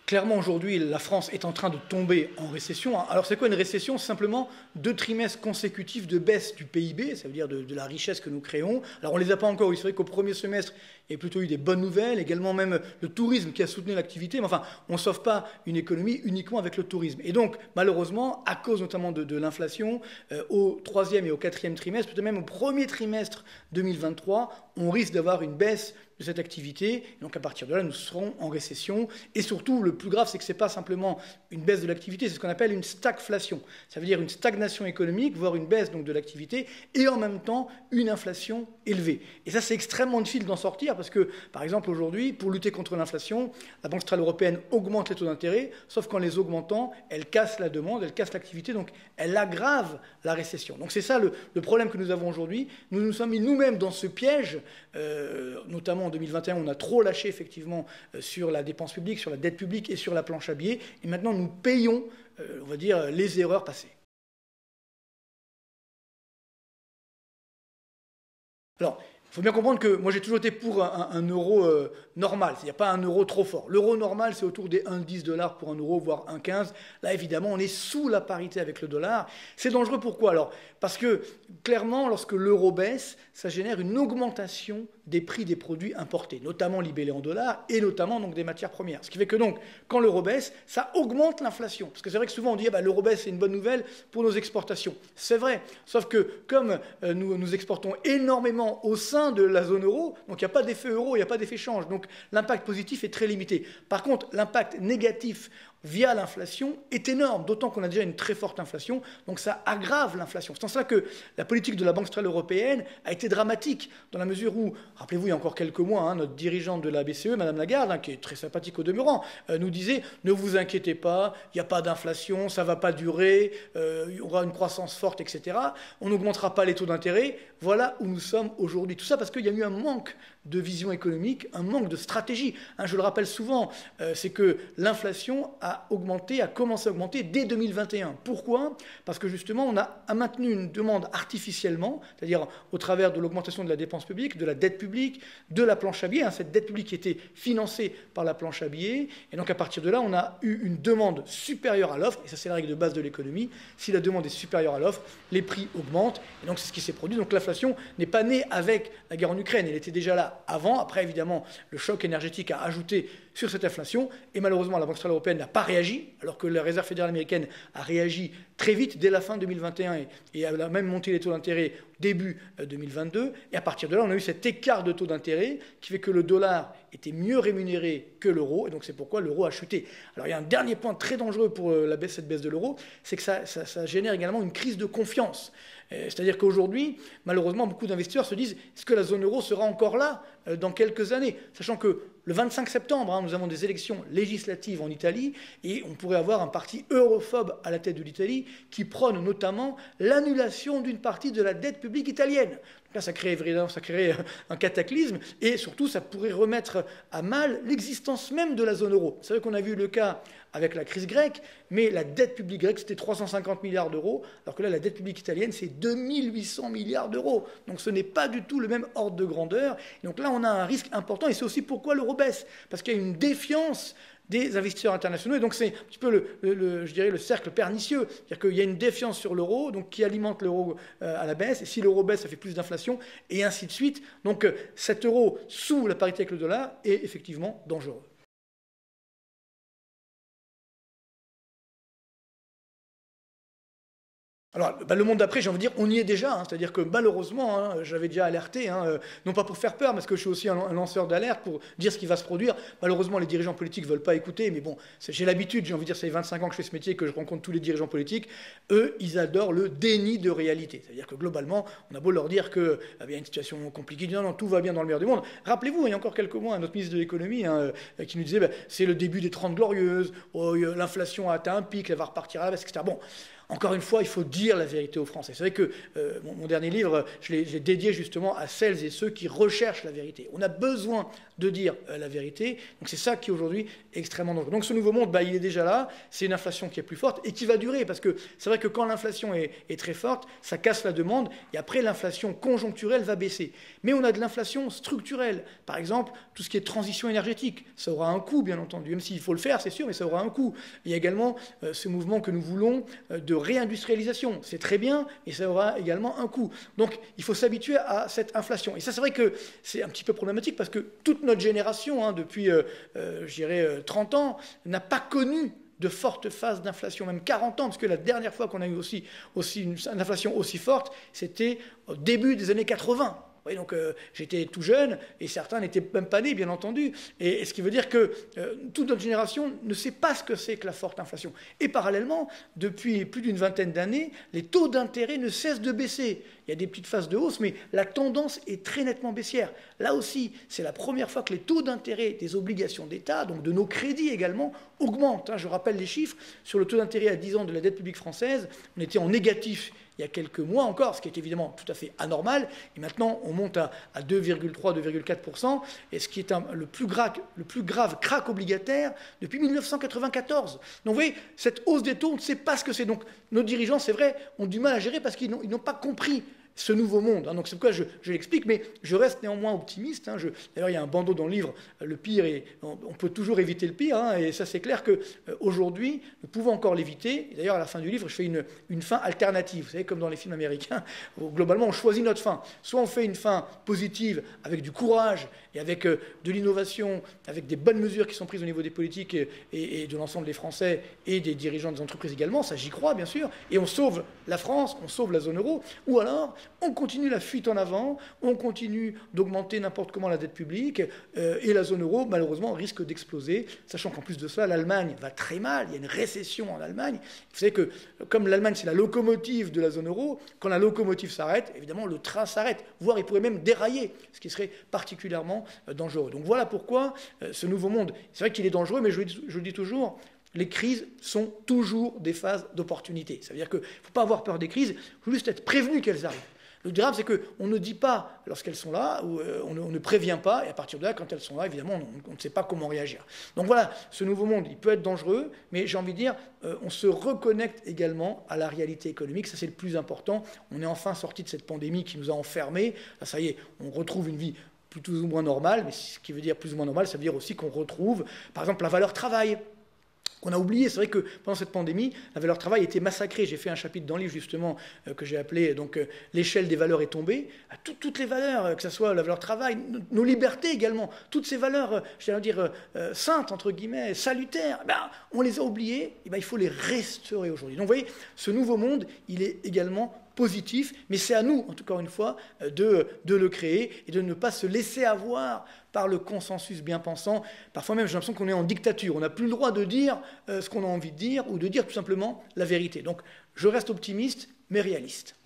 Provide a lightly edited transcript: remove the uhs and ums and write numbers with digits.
Clairement, aujourd'hui, la France est en train de tomber en récession. Alors, c'est quoi une récession? C'est simplement 2 trimestres consécutifs de baisse du PIB, ça veut dire de la richesse que nous créons. Alors, on ne les a pas encore eu. C'est vrai qu'au premier semestre, il y a plutôt eu des bonnes nouvelles, également même le tourisme qui a soutenu l'activité. Mais enfin, on ne sauve pas une économie uniquement avec le tourisme. Et donc, malheureusement, à cause notamment de l'inflation, au 3e et au 4e trimestre, peut-être même au premier trimestre 2023, on risque d'avoir une baisse de cette activité. Et donc à partir de là, nous serons en récession. Et surtout, le plus grave, c'est que ce n'est pas simplement une baisse de l'activité, c'est ce qu'on appelle une stagflation. Ça veut dire une stagnation économique, voire une baisse donc, de l'activité, et en même temps une inflation élevée. Et ça, c'est extrêmement difficile d'en sortir parce que, par exemple, aujourd'hui, pour lutter contre l'inflation, la Banque centrale européenne augmente les taux d'intérêt, sauf qu'en les augmentant, elle casse la demande, elle casse l'activité, donc elle aggrave la récession. Donc c'est ça le problème que nous avons aujourd'hui. Nous nous sommes mis nous-mêmes dans ce piège, notamment en 2021, on a trop lâché effectivement sur la dépense publique, sur la dette publique et sur la planche à billets. Et maintenant, nous payons, on va dire, les erreurs passées. Alors, il faut bien comprendre que moi j'ai toujours été pour un euro normal, il n'y a pas un euro trop fort. L'euro normal c'est autour des 1,10 $ pour un euro, voire 1,15. Là évidemment on est sous la parité avec le dollar. C'est dangereux pourquoi alors? Parce que clairement lorsque l'euro baisse, ça génère une augmentation des prix des produits importés, notamment libellés en dollars et notamment donc des matières premières. Ce qui fait que donc quand l'euro baisse, ça augmente l'inflation. Parce que c'est vrai que souvent on dit l'euro baisse c'est une bonne nouvelle pour nos exportations. C'est vrai, sauf que comme nous exportons énormément au sein de la zone euro, donc il n'y a pas d'effet euro, il n'y a pas d'effet change, donc l'impact positif est très limité. Par contre, l'impact négatif via l'inflation est énorme, d'autant qu'on a déjà une très forte inflation, donc ça aggrave l'inflation. C'est en cela que la politique de la Banque centrale européenne a été dramatique, dans la mesure où, rappelez-vous, il y a encore quelques mois, notre dirigeante de la BCE, Madame Lagarde, qui est très sympathique au demeurant, nous disait « Ne vous inquiétez pas, il n'y a pas d'inflation, ça ne va pas durer, il y aura une croissance forte, etc. On n'augmentera pas les taux d'intérêt. » Voilà où nous sommes aujourd'hui. Tout ça parce qu'il y a eu un manque de vision économique, un manque de stratégie. Je le rappelle souvent, c'est que l'inflation a commencé à augmenter dès 2021. Pourquoi? Parce que justement, on a maintenu une demande artificiellement, c'est-à-dire au travers de l'augmentation de la dépense publique, de la dette publique, de la planche à billets, cette dette publique qui était financée par la planche à billets. Et donc à partir de là, on a eu une demande supérieure à l'offre, et ça c'est la règle de base de l'économie. Si la demande est supérieure à l'offre, les prix augmentent, et donc c'est ce qui s'est produit. Donc l'inflation n'est pas née avec la guerre en Ukraine, elle était déjà là avant. Après, évidemment, le choc énergétique a ajouté sur cette inflation. Et malheureusement, la Banque centrale européenne n'a pas réagi, alors que la Réserve fédérale américaine a réagi très vite, dès la fin 2021, et a même monté les taux d'intérêt début 2022. Et à partir de là, on a eu cet écart de taux d'intérêt qui fait que le dollar était mieux rémunéré que l'euro. Et donc, c'est pourquoi l'euro a chuté. Alors, il y a un dernier point très dangereux pour cette baisse de l'euro, c'est que ça génère également une crise de confiance. C'est-à-dire qu'aujourd'hui, malheureusement, beaucoup d'investisseurs se disent est-ce que la zone euro sera encore là dans quelques années? Sachant que le 25 septembre, nous avons des élections législatives en Italie et on pourrait avoir un parti europhobe à la tête de l'Italie qui prône notamment l'annulation d'une partie de la dette publique italienne. Donc là, ça créerait un cataclysme et surtout, ça pourrait remettre à mal l'existence même de la zone euro. C'est vrai qu'on a vu le cas avec la crise grecque, mais la dette publique grecque, c'était 350 milliards d'euros, alors que là, la dette publique italienne, c'est 2800 milliards d'euros. Donc ce n'est pas du tout le même ordre de grandeur. Et donc là, on a un risque important, et c'est aussi pourquoi l'euro baisse, parce qu'il y a une défiance des investisseurs internationaux, et donc c'est un petit peu je dirais le cercle pernicieux, c'est-à-dire qu'il y a une défiance sur l'euro, donc qui alimente l'euro à la baisse, et si l'euro baisse, ça fait plus d'inflation, et ainsi de suite. Donc cet euro sous la parité avec le dollar est effectivement dangereux. Alors, le monde d'après, j'ai envie de dire, on y est déjà. C'est-à-dire que malheureusement, j'avais déjà alerté, non pas pour faire peur, parce que je suis aussi un lanceur d'alerte pour dire ce qui va se produire. Malheureusement, les dirigeants politiques ne veulent pas écouter, mais bon, j'ai l'habitude, j'ai envie de dire, ça fait 25 ans que je fais ce métier, que je rencontre tous les dirigeants politiques. Eux, ils adorent le déni de réalité. C'est-à-dire que globalement, on a beau leur dire qu'il y a une situation compliquée, ils disent non, tout va bien dans le meilleur du monde. Rappelez-vous, il y a encore quelques mois, notre ministre de l'économie qui nous disait c'est le début des 30 glorieuses, l'inflation a atteint un pic, elle va repartir à la baisse, etc. Bon. Encore une fois, il faut dire la vérité aux Français. C'est vrai que mon dernier livre, je l'ai dédié justement à celles et ceux qui recherchent la vérité. On a besoin de dire la vérité. Donc c'est ça qui aujourd'hui est extrêmement dangereux. Donc ce nouveau monde, il est déjà là. C'est une inflation qui est plus forte et qui va durer. Parce que c'est vrai que quand l'inflation est très forte, ça casse la demande. Et après, l'inflation conjoncturelle va baisser. Mais on a de l'inflation structurelle. Par exemple, tout ce qui est transition énergétique. Ça aura un coût, bien entendu. Même s'il faut le faire, c'est sûr, mais ça aura un coût. Il y a également ce mouvement que nous voulons de réindustrialisation. C'est très bien, mais ça aura également un coût. Donc, il faut s'habituer à cette inflation. Et ça, c'est vrai que c'est un petit peu problématique parce que toute notre génération, depuis, je dirais, 30 ans, n'a pas connu de fortes phases d'inflation, même 40 ans, parce que la dernière fois qu'on a eu aussi une inflation aussi forte, c'était au début des années 80. Oui, donc j'étais tout jeune et certains n'étaient même pas nés, bien entendu. Et ce qui veut dire que toute notre génération ne sait pas ce que c'est que la forte inflation. Et parallèlement, depuis plus d'une vingtaine d'années, les taux d'intérêt ne cessent de baisser. Il y a des petites phases de hausse, mais la tendance est très nettement baissière. Là aussi, c'est la première fois que les taux d'intérêt des obligations d'État, donc de nos crédits également, augmentent. Je rappelle les chiffres. Sur le taux d'intérêt à 10 ans de la dette publique française, on était en négatif il y a quelques mois encore, ce qui est évidemment tout à fait anormal. Et maintenant, on monte à 2,3, 2,4%, et ce qui est le plus grave krach obligataire depuis 1994. Donc vous voyez, cette hausse des taux, on ne sait pas ce que c'est. Donc nos dirigeants, c'est vrai, ont du mal à gérer parce qu'ils n'ont pas compris ce nouveau monde. Donc c'est pourquoi je l'explique, mais je reste néanmoins optimiste. D'ailleurs, il y a un bandeau dans le livre, le pire, et on peut toujours éviter le pire, et ça c'est clair qu'aujourd'hui, nous pouvons encore l'éviter. D'ailleurs, à la fin du livre, je fais une fin alternative. Vous savez, comme dans les films américains, où globalement, on choisit notre fin. Soit on fait une fin positive, avec du courage, et avec de l'innovation, avec des bonnes mesures qui sont prises au niveau des politiques et de l'ensemble des Français et des dirigeants des entreprises également, ça j'y crois bien sûr, et on sauve la France, on sauve la zone euro, ou alors on continue la fuite en avant, on continue d'augmenter n'importe comment la dette publique, et la zone euro, malheureusement, risque d'exploser, sachant qu'en plus de cela, l'Allemagne va très mal, il y a une récession en Allemagne. Vous savez que, comme l'Allemagne, c'est la locomotive de la zone euro, quand la locomotive s'arrête, évidemment, le train s'arrête, voire il pourrait même dérailler, ce qui serait particulièrement dangereux. Donc voilà pourquoi ce nouveau monde, c'est vrai qu'il est dangereux, mais je le dis toujours, les crises sont toujours des phases d'opportunité. Ça veut dire qu'il ne faut pas avoir peur des crises, il faut juste être prévenu qu'elles arrivent. Le drame, c'est qu'on ne dit pas lorsqu'elles sont là, ou on ne prévient pas, et à partir de là, quand elles sont là, évidemment, on ne sait pas comment réagir. Donc voilà, ce nouveau monde, il peut être dangereux, mais j'ai envie de dire, on se reconnecte également à la réalité économique, ça c'est le plus important. On est enfin sorti de cette pandémie qui nous a enfermés. Là, ça y est, on retrouve une vie plus ou moins normale, mais ce qui veut dire plus ou moins normal, ça veut dire aussi qu'on retrouve, par exemple, la valeur travail. On a oublié, c'est vrai que pendant cette pandémie, la valeur travail était massacrée. J'ai fait un chapitre dans le livre justement que j'ai appelé l'échelle des valeurs est tombée. Toutes les valeurs, que ce soit la valeur travail, nos libertés également, toutes ces valeurs, je vais dire saintes entre guillemets, salutaires, on les a oubliées. Et il faut les restaurer aujourd'hui. Donc vous voyez, ce nouveau monde, il est également positif, mais c'est à nous, en tout cas une fois, de le créer et de ne pas se laisser avoir par le consensus bien pensant. Parfois même, j'ai l'impression qu'on est en dictature. On n'a plus le droit de dire ce qu'on a envie de dire ou de dire tout simplement la vérité. Donc, je reste optimiste, mais réaliste.